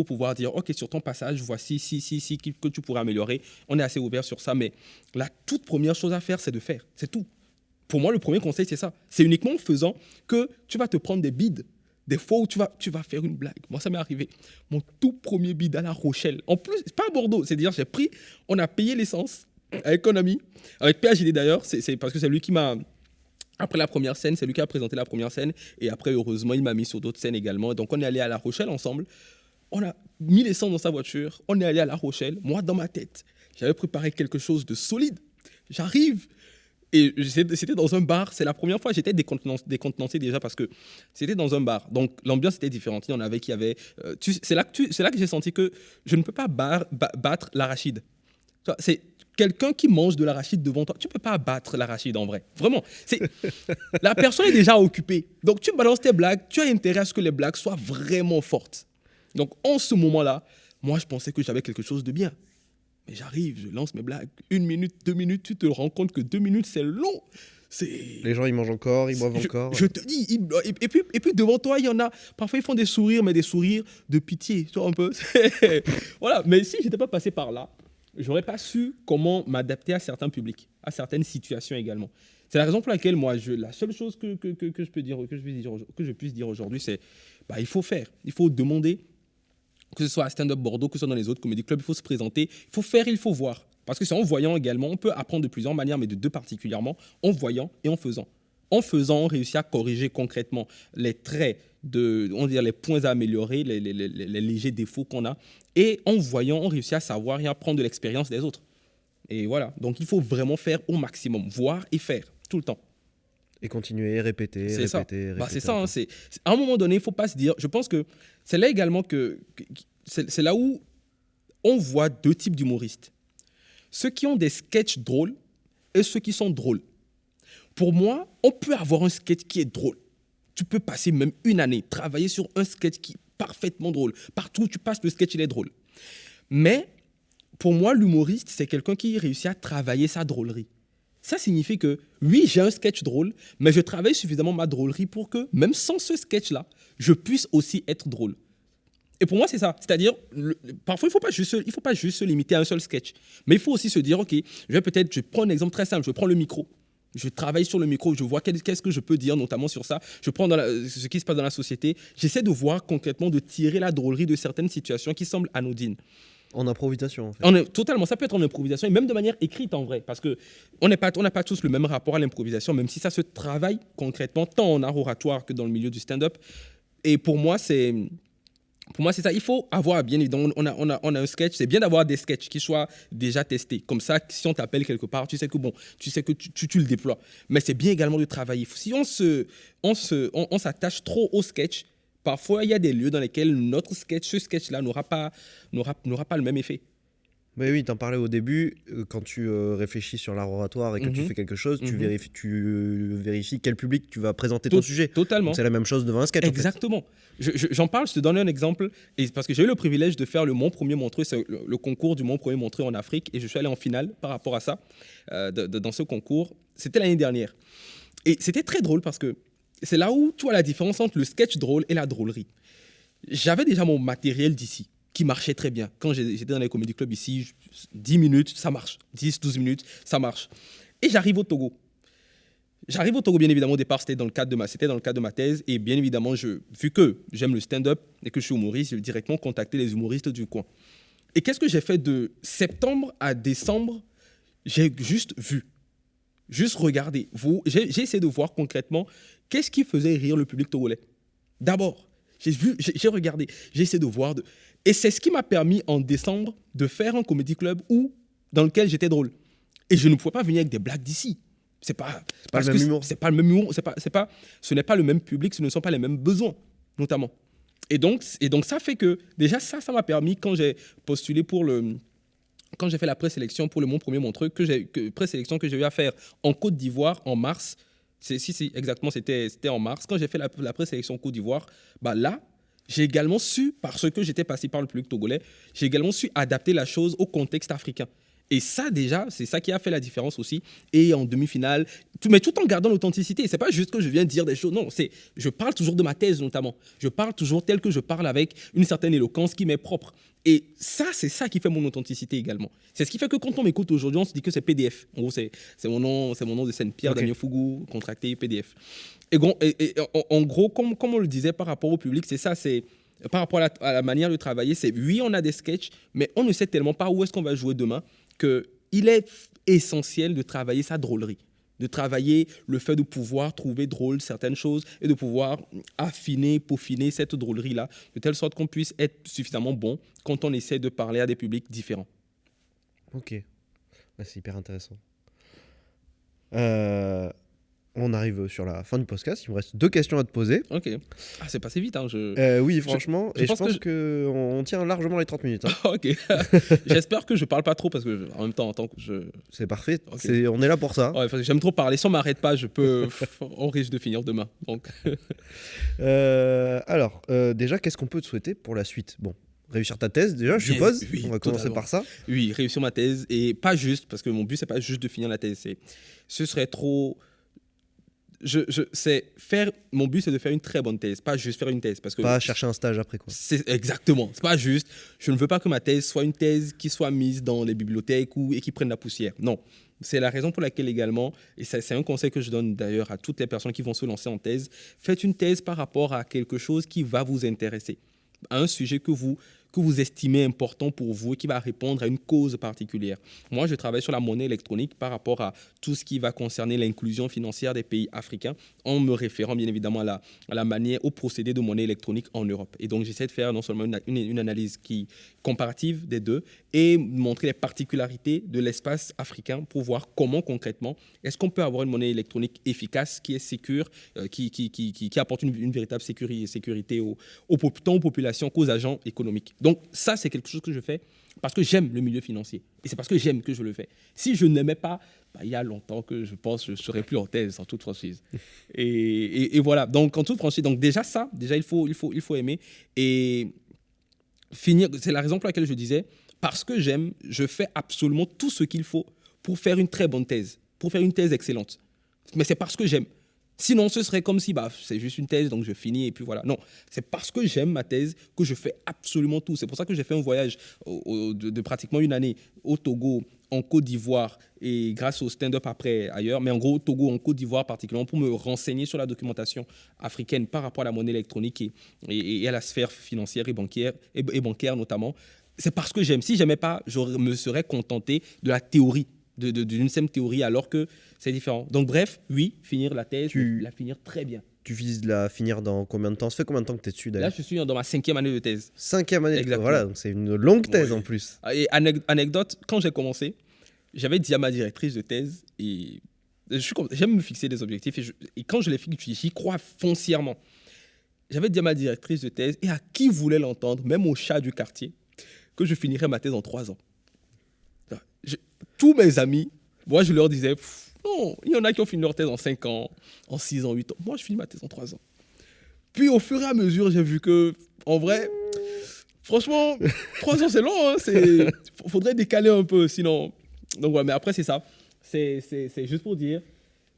pouvoir dire, OK, sur ton passage, voici que tu pourrais améliorer. On est assez ouvert sur ça, mais la toute première chose à faire, c'est de faire. C'est tout. Pour moi, le premier conseil, c'est ça. C'est uniquement en faisant que tu vas te prendre des bides. Des fois où tu vas faire une blague. Moi, ça m'est arrivé. Mon tout premier bide à La Rochelle. En plus, pas à Bordeaux. C'est-à-dire, on a payé l'essence avec un ami, avec PHD d'ailleurs. C'est parce que c'est lui qui m'a... Après la première scène, c'est lui qui a présenté la première scène. Et après, heureusement, il m'a mis sur d'autres scènes également. Donc, on est allé à La Rochelle ensemble. On a mis l'essence dans sa voiture. On est allé à La Rochelle. Moi, dans ma tête, j'avais préparé quelque chose de solide. J'arrive. Et c'était dans un bar. C'est la première fois que j'étais décontenancé déjà parce que c'était dans un bar. Donc, l'ambiance était différente. Il y en avait qui avaient... c'est là que j'ai senti que je ne peux pas battre l'arachide. C'est quelqu'un qui mange de l'arachide devant toi. Tu ne peux pas battre l'arachide en vrai. Vraiment. La personne est déjà occupée. Donc, tu balances tes blagues. Tu as intérêt à ce que les blagues soient vraiment fortes. Donc, en ce moment-là, moi, je pensais que j'avais quelque chose de bien. Mais j'arrive, je lance mes blagues. 1 minute, 2 minutes, tu te rends compte que 2 minutes, c'est long. Les gens, ils mangent encore, ils boivent encore. Je te dis, et puis devant toi, il y en a, parfois ils font des sourires, mais des sourires de pitié, tu vois un peu. Voilà, mais si je n'étais pas passé par là, j'aurais pas su comment m'adapter à certains publics, à certaines situations également. C'est la raison pour laquelle moi, la seule chose que je puisse dire aujourd'hui, c'est il faut faire, il faut demander. Que ce soit à Stand Up Bordeaux, que ce soit dans les autres comédie clubs, il faut se présenter, il faut faire, il faut voir. Parce que c'est en voyant également, on peut apprendre de plusieurs manières, mais de 2 particulièrement, en voyant et en faisant. En faisant, on réussit à corriger concrètement les traits, on va dire les points à améliorer, les légers défauts qu'on a. Et en voyant, on réussit à savoir et à prendre de l'expérience des autres. Et voilà, donc il faut vraiment faire au maximum, voir et faire, tout le temps. Et continuer, répéter, C'est ça. répéter, répéter. C'est ça, hein, à un moment donné, il ne faut pas se dire, je pense que c'est là également c'est là où on voit deux types d'humoristes. Ceux qui ont des sketchs drôles et ceux qui sont drôles. Pour moi, on peut avoir un sketch qui est drôle. Tu peux passer même une année, travailler sur un sketch qui est parfaitement drôle. Partout où tu passes, le sketch, il est drôle. Mais pour moi, l'humoriste, c'est quelqu'un qui réussit à travailler sa drôlerie. Ça signifie que, oui, j'ai un sketch drôle, mais je travaille suffisamment ma drôlerie pour que, même sans ce sketch-là, je puisse aussi être drôle. Et pour moi, c'est ça. C'est-à-dire, parfois, il ne faut pas juste se limiter à un seul sketch. Mais il faut aussi se dire, OK, je prends un exemple très simple, je prends le micro. Je travaille sur le micro, je vois qu'est-ce que je peux dire, notamment sur ça. Je prends ce qui se passe dans la société. J'essaie de voir concrètement, de tirer la drôlerie de certaines situations qui semblent anodines. En improvisation, en fait. Totalement, ça peut être en improvisation et même de manière écrite en vrai, parce qu'on n'a pas tous le même rapport à l'improvisation, même si ça se travaille concrètement, tant en art oratoire que dans le milieu du stand-up. Et pour moi, c'est ça. Il faut avoir, bien évidemment, on a un sketch, c'est bien d'avoir des sketchs qui soient déjà testés. Comme ça, si on t'appelle quelque part, tu sais que tu le déploies. Mais c'est bien également de travailler. Si on s'attache trop au sketch, parfois, il y a des lieux dans lesquels ce sketch-là n'aura pas le même effet. Mais oui, tu en parlais au début, quand tu réfléchis sur l'art oratoire et que tu fais quelque chose, tu vérifies quel public tu vas présenter ton sujet. Totalement. Donc c'est la même chose devant un sketch. Exactement. En fait. J'en parle, je te donne un exemple, parce que j'ai eu le privilège de faire le Mon Premier Montreux, c'est le concours du Mon Premier Montreux en Afrique, et je suis allé en finale par rapport à ça, dans ce concours. C'était l'année dernière. Et c'était très drôle parce que c'est là où tu vois la différence entre le sketch drôle et la drôlerie. J'avais déjà mon matériel d'ici, qui marchait très bien. Quand j'étais dans les comédie clubs ici, 10 minutes, ça marche. 10, 12 minutes, ça marche. Et j'arrive au Togo. Bien évidemment, au départ, c'était dans le cadre de ma thèse. Et bien évidemment, vu que j'aime le stand-up et que je suis humoriste, j'ai directement contacté les humoristes du coin. Et qu'est-ce que j'ai fait de septembre à décembre? J'ai juste vu. Juste regardé. J'ai essayé de voir concrètement qu'est-ce qui faisait rire le public togolais. D'abord, j'ai regardé, j'ai essayé de voir. Et c'est ce qui m'a permis en décembre de faire un comédie club dans lequel j'étais drôle. Et je ne pouvais pas venir avec des blagues d'ici. C'est pas le même humour. C'est pas le même humour. Ce n'est pas le même public, ce ne sont pas les mêmes besoins, notamment. Et donc ça fait que, déjà, ça m'a permis, quand j'ai postulé quand j'ai fait la présélection pour Mon Premier Montreux, présélection que j'ai eu à faire en Côte d'Ivoire en mars. Exactement, c'était en mars. Quand j'ai fait la présélection en Côte d'Ivoire, là, j'ai également su, parce que j'étais passé par le public togolais, j'ai également su adapter la chose au contexte africain. Et ça, déjà, c'est ça qui a fait la différence aussi. Et en demi-finale, mais tout en gardant l'authenticité. C'est pas juste que je viens dire des choses. Non, je parle toujours de ma thèse, notamment. Je parle toujours tel que je parle, avec une certaine éloquence qui m'est propre. Et ça, c'est ça qui fait mon authenticité également. C'est ce qui fait que quand on m'écoute aujourd'hui, on se dit que c'est PDF. En gros, c'est mon nom de scène, Pierre Daniel Fougou, contracté PDF. Et en gros, comme on le disait par rapport au public, c'est ça, c'est par rapport à la manière de travailler, c'est oui, on a des sketchs, mais on ne sait tellement pas où est-ce qu'on va jouer demain, qu'il est essentiel de travailler sa drôlerie, de travailler le fait de pouvoir trouver drôle certaines choses et de pouvoir peaufiner cette drôlerie-là, de telle sorte qu'on puisse être suffisamment bon quand on essaie de parler à des publics différents. Ok, c'est hyper intéressant. On arrive sur la fin du podcast. Il me reste 2 questions à te poser. Ok. Ah, c'est passé vite. Hein, oui, franchement. Je pense qu'on tient largement les 30 minutes. Hein. Ok. J'espère que je parle pas trop parce que, en même temps, en tant que je. C'est parfait. Okay. On est là pour ça. Ouais, parce que j'aime trop parler. Si on m'arrête pas, on risque de finir demain. Donc. Alors, déjà, qu'est-ce qu'on peut te souhaiter pour la suite? Bon. Réussir ta thèse, déjà, je suppose. Oui, on va commencer par ça. Oui, réussir ma thèse. Et pas juste, parce que mon but, c'est pas juste de finir la thèse. Ce serait trop. Mon but, c'est de faire une très bonne thèse, pas juste faire une thèse. Pas chercher un stage après, quoi. Exactement. C'est pas juste. Je ne veux pas que ma thèse soit une thèse qui soit mise dans les bibliothèques et qui prenne la poussière. Non. C'est la raison pour laquelle également, et c'est un conseil que je donne d'ailleurs à toutes les personnes qui vont se lancer en thèse, faites une thèse par rapport à quelque chose qui va vous intéresser, à un sujet que vous que vous estimez important pour vous et qui va répondre à une cause particulière. Moi, je travaille sur la monnaie électronique par rapport à tout ce qui va concerner l'inclusion financière des pays africains, en me référant bien évidemment à la manière, au procédé de monnaie électronique en Europe. Et donc, j'essaie de faire non seulement une analyse comparative des deux et montrer les particularités de l'espace africain pour voir comment concrètement est-ce qu'on peut avoir une monnaie électronique efficace, qui est sécure, qui apporte une véritable sécurité tant aux populations qu'aux agents économiques. Donc ça, c'est quelque chose que je fais parce que j'aime le milieu financier. Et c'est parce que j'aime que je le fais. Si je n'aimais pas, il y a longtemps que je pense que je ne serais plus en thèse, en toute franchise. Et voilà, donc en toute franchise, donc déjà il faut aimer. Et finir, c'est la raison pour laquelle je disais, parce que j'aime, je fais absolument tout ce qu'il faut pour faire une très bonne thèse, pour faire une thèse excellente. Mais c'est parce que j'aime. Sinon, ce serait comme si c'est juste une thèse, donc je finis et puis voilà. Non, c'est parce que j'aime ma thèse que je fais absolument tout. C'est pour ça que j'ai fait un voyage de pratiquement une année au Togo, en Côte d'Ivoire et grâce au stand-up après ailleurs. Mais en gros, au Togo, en Côte d'Ivoire particulièrement, pour me renseigner sur la documentation africaine par rapport à la monnaie électronique et à la sphère financière et bancaire notamment. C'est parce que j'aime. Si je n'aimais pas, je me serais contenté de la théorie, d'une simple théorie, alors que c'est différent. Donc bref, oui, finir la thèse, la finir très bien. Tu vises la finir dans combien de temps? Ça fait combien de temps que tu es dessus d'ailleurs? Là, je suis dans ma 5e année de thèse. 5e année. Exactement. Voilà, donc c'est une longue thèse en plus. Et anecdote, quand j'ai commencé, j'avais dit à ma directrice de thèse, et j'aime me fixer des objectifs, et quand je les fixe, j'y crois foncièrement. J'avais dit à ma directrice de thèse, et à qui voulait l'entendre, même au chat du quartier, que je finirais ma thèse en 3 ans. Tous mes amis, moi je leur disais, non, il y en a qui ont fini leur thèse en 5 ans, en 6 ans, 8 ans. Moi je finis ma thèse en 3 ans. Puis au fur et à mesure, j'ai vu que, en vrai, franchement, 3 ans c'est long, hein, faudrait décaler un peu, sinon. Donc ouais, mais après c'est ça. C'est juste pour dire,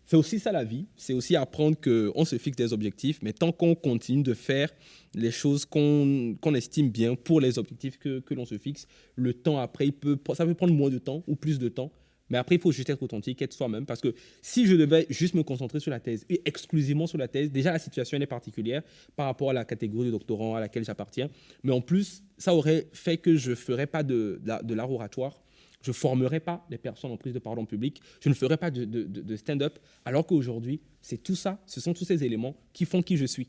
c'est aussi ça la vie, c'est aussi apprendre qu'on se fixe des objectifs, mais tant qu'on continue de faire les choses qu'on estime bien pour les objectifs que l'on se fixe, le temps après, ça peut prendre moins de temps ou plus de temps, mais après il faut juste être authentique, être soi-même, parce que si je devais juste me concentrer sur la thèse et exclusivement sur la thèse, déjà la situation elle est particulière par rapport à la catégorie de doctorant à laquelle j'appartiens, mais en plus ça aurait fait que je ne ferais pas de l'art oratoire. Je ne formerai pas les personnes en prise de parole en public. Je ne ferai pas de stand-up. Alors qu'aujourd'hui, c'est tout ça, ce sont tous ces éléments qui font qui je suis,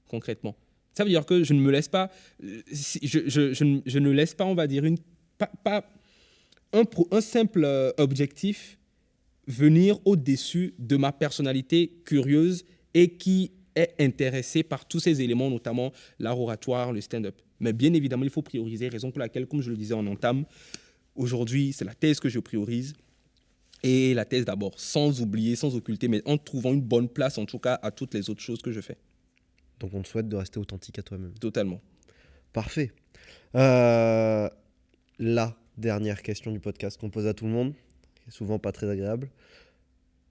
concrètement. Ça veut dire que je ne me laisse pas, je ne laisse pas, on va dire, un simple objectif venir au-dessus de ma personnalité curieuse et qui est intéressée par tous ces éléments, notamment l'art oratoire, le stand-up. Mais bien évidemment, il faut prioriser, raison pour laquelle, comme je le disais en entame, aujourd'hui, c'est la thèse que je priorise. Et la thèse d'abord, sans oublier, sans occulter, mais en trouvant une bonne place, en tout cas, à toutes les autres choses que je fais. Donc on te souhaite de rester authentique à toi-même. Totalement. Parfait. La dernière question du podcast qu'on pose à tout le monde, qui est souvent pas très agréable.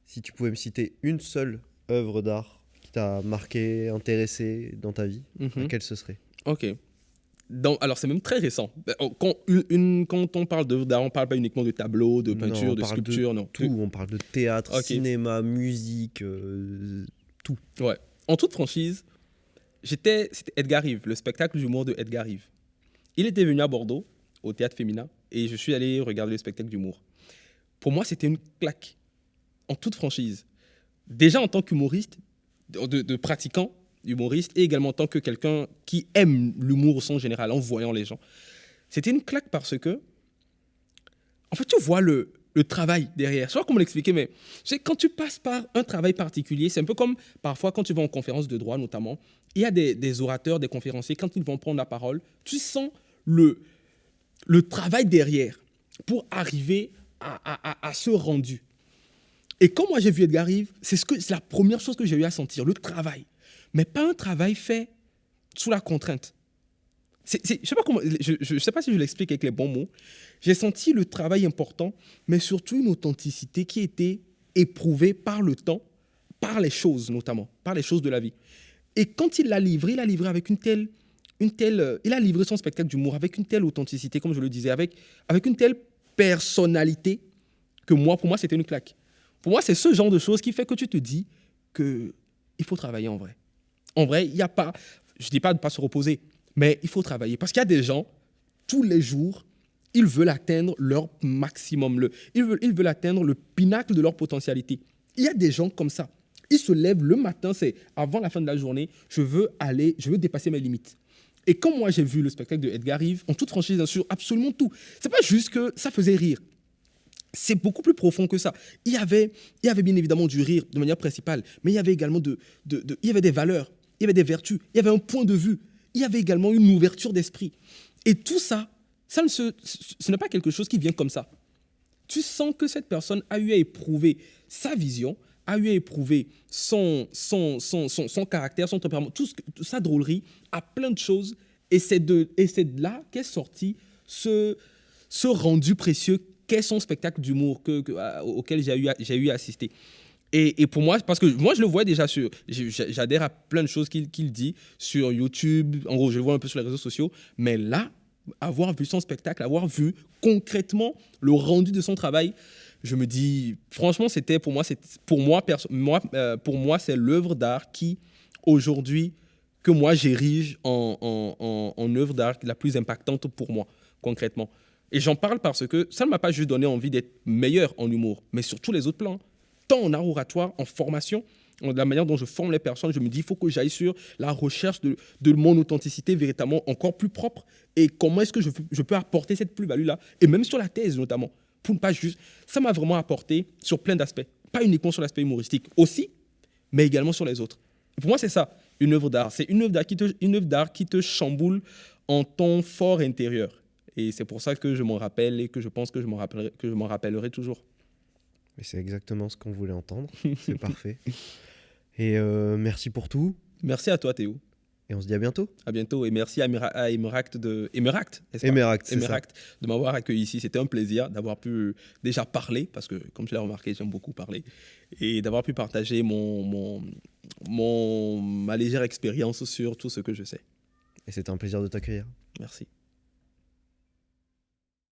Si tu pouvais me citer une seule œuvre d'art qui t'a marqué, intéressé dans ta vie, laquelle ce serait? Ok. Alors, c'est même très récent. Quand on parle d'œuvre d'art, on ne parle pas uniquement de tableaux, de peintures, de sculptures. Non, tout. On parle de théâtre, cinéma, musique, tout. Ouais. En toute franchise, c'était Edgar Rive, le spectacle d'humour de Edgar Rive. Il était venu à Bordeaux, au Théâtre Féminin, et je suis allé regarder le spectacle d'humour. Pour moi, c'était une claque. En toute franchise. Déjà en tant qu'humoriste, de pratiquant, humoriste, et également en tant que quelqu'un qui aime l'humour au sens général, en voyant les gens. C'était une claque parce que, en fait, tu vois le travail derrière. Je sais pas comment l'expliquer, mais quand tu passes par un travail particulier, c'est un peu comme parfois quand tu vas en conférence de droit, notamment, il y a des orateurs, des conférenciers, quand ils vont prendre la parole, tu sens le travail derrière pour arriver à ce rendu. Et quand moi j'ai vu Edgar Rive, c'est la première chose que j'ai eu à sentir, le travail. Mais pas un travail fait sous la contrainte. Je ne sais pas si je l'explique avec les bons mots. J'ai senti le travail important, mais surtout une authenticité qui était éprouvée par le temps, par les choses notamment, par les choses de la vie. Et quand il l'a livré avec il a livré son spectacle d'humour avec une telle authenticité, comme je le disais, avec une telle personnalité que pour moi, c'était une claque. Pour moi, c'est ce genre de choses qui fait que tu te dis qu'il faut travailler en vrai. En vrai, il n'y a pas, je ne dis pas de ne pas se reposer, mais il faut travailler. Parce qu'il y a des gens, tous les jours, ils veulent atteindre leur maximum, ils veulent atteindre le pinacle de leur potentialité. Il y a des gens comme ça. Ils se lèvent le matin, c'est avant la fin de la journée, je veux dépasser mes limites. Et quand moi j'ai vu le spectacle de Edgar Rive, en toute franchise, sur absolument tout, c'est pas juste que ça faisait rire. C'est beaucoup plus profond que ça. Il y avait bien évidemment du rire de manière principale, mais il y avait également il y avait des valeurs, il y avait des vertus, il y avait un point de vue, il y avait également une ouverture d'esprit. Et tout ça, ce n'est pas quelque chose qui vient comme ça. Tu sens que cette personne a eu à éprouver sa vision, a eu à éprouver son caractère, son tempérament, sa drôlerie, à plein de choses. Et c'est de là qu'est sorti ce rendu précieux qu'est son spectacle d'humour auquel j'ai eu à assister. Et pour moi, parce que moi, je le vois déjà j'adhère à plein de choses qu'il dit sur YouTube. En gros, je le vois un peu sur les réseaux sociaux. Mais là, avoir vu son spectacle, avoir vu concrètement le rendu de son travail, je me dis, franchement, pour moi, c'est l'œuvre d'art qui, aujourd'hui, que moi, j'érige en œuvre d'art la plus impactante pour moi, concrètement. Et j'en parle parce que ça ne m'a pas juste donné envie d'être meilleur en humour, mais sur tous les autres plans. Tant en art oratoire, en formation, de la manière dont je forme les personnes, je me dis, il faut que j'aille sur la recherche de mon authenticité véritablement encore plus propre et comment est-ce que je peux apporter cette plus-value-là, et même sur la thèse notamment, pour ne pas juste... Ça m'a vraiment apporté sur plein d'aspects, pas uniquement sur l'aspect humoristique aussi, mais également sur les autres. Et pour moi, c'est ça, une œuvre d'art. C'est une œuvre d'art qui te chamboule en ton fort intérieur. Et c'est pour ça que je m'en rappelle et que je pense que je m'en rappellerai toujours. Mais c'est exactement ce qu'on voulait entendre. C'est parfait. Et merci pour tout. Merci à toi, Théo. Et on se dit à bientôt. À bientôt. Et merci à Emeract Emeract de m'avoir accueilli ici. C'était un plaisir d'avoir pu déjà parler, parce que, comme tu l'as remarqué, j'aime beaucoup parler, et d'avoir pu partager ma légère expérience sur tout ce que je sais. Et c'était un plaisir de t'accueillir. Merci.